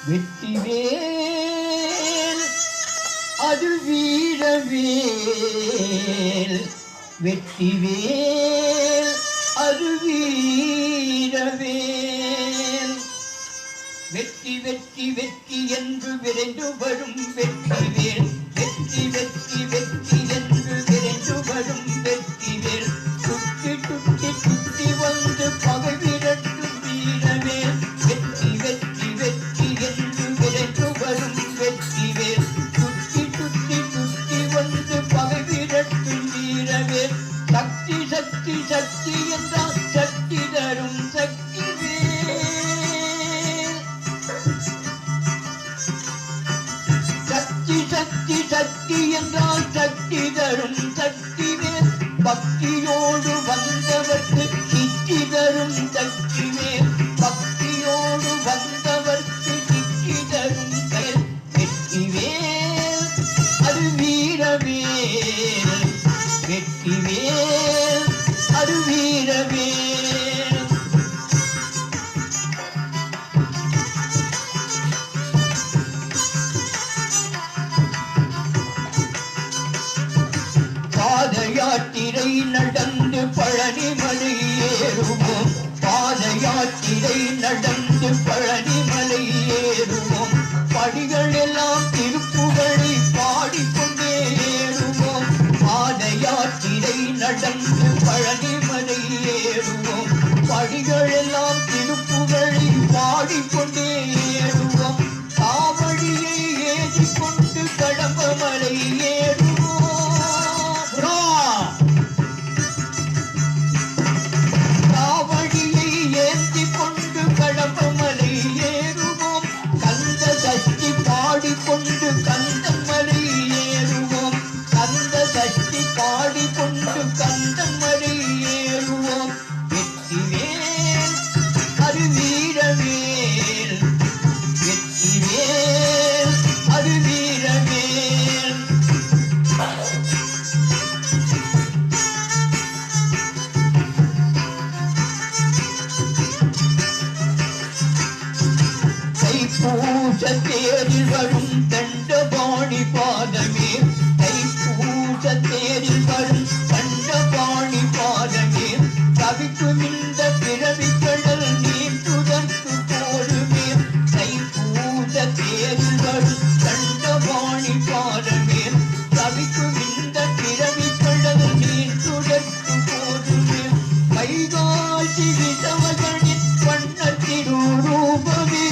வெற்றிவேல் அது வீரவேல், வெற்றிவேல் அது வீரவேல். வெற்றி வெற்றி வெற்றி என்று விரைந்து வரும் வெற்றிவேல், வெற்றி வெற்றி வெற்றி என்று விரைந்து வரும் வெற்றிவேல். சுற்றி சுற்றி சுற்றி வந்து பகை விரட்டும் வீரவேல், வெற்றி வெற்றி வெற்றி என்று விரைந்து வரும் வெற்றிவேல். சுற்றி சுற்றி சுற்றி வந்து பகை விரட்டும் வீரவேல். சக்தி சக்தி சக்தி என்றால் சக்தி தரும் சக்தி வேல். சக்தி சக்தி சக்தி என்றால் சக்தி தரும் சக்தி வேல். பக்தியோடு வந்தவர்க்கு சித்தி தரும் சக்தி வேல், பக்தியோடு வந்தவர்க்கு சித்தி தரும் செயல். வெற்றி வேல் அது வீரவேல், வெற்றி வேல் அது வீரவேல். பாதயாத்திரை நடந்து பழனிமலை ஏறுவோம், பாதயாத்திரை நடந்து பழனிமலை ஏறுவோம். படிகள் எல்லாம் திருப்புகழை பாடிக்கொண்டே ஏறுவோம். பாதயாத்திரை நடந்து பழனிமலை ஏறுவோம். படிகள் எல்லாம் திருப்புகழை பாடிக்கொண்டே ஏறுவோம். காவடியை ஏற்றிக்கொண்டு கடம்பமலை ஏறுவோம். காவடியை ஏந்தி கொண்டு கடம்பமலை ஏறுவோம். கந்த சஷ்டி பாடிக்கொண்டு கந்தமலை ஏறுவோம். கந்த சஷ்டி பாடிக்கொண்டு கந்தமலை ஏறுவோம். வெற்றிவேல் அது வீரவேல், வெற்றிவேல் அது வீரவேல். தைப்பூச தேரில் வரும் தண்டபாணி பாதமே, தைப்பூச தேரில் வரும் தண்டபாணி பாதமே. தவிக்கும் இந்த பிறவி கடல் நீட்டுதற்கு போருமே. தைப்பூச தேரில் வரும் தண்டபாணி பாதமே. தவிக்கும் இந்த பிறவி கடல் நீட்டுதற்கு போருமே. கைகாசி விசவகனின் வண்ண திருரூபமே,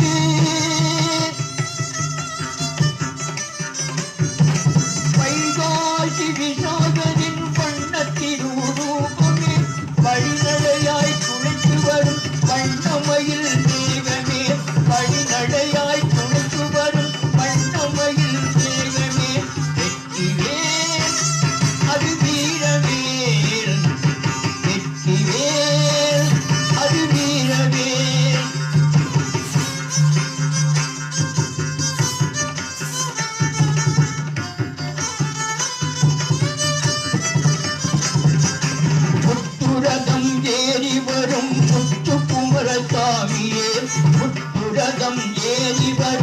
வைகாசி விசாகனின் வண்ண திருரூபமே. வழிநடையாய் துணைத்து வரும் வண்ணமயில் தேவமே, வழிநடையாய் துணைத்து வரும் வண்ணமயில் தேவமே. வெற்றிவேல் அது வீரவேல், வெற்றிவேல் அது வீரவேல். முத்துரதம் ஏறி வரும் முத்து குமரசாமியே, முத்துரதம் ஏறி வரும்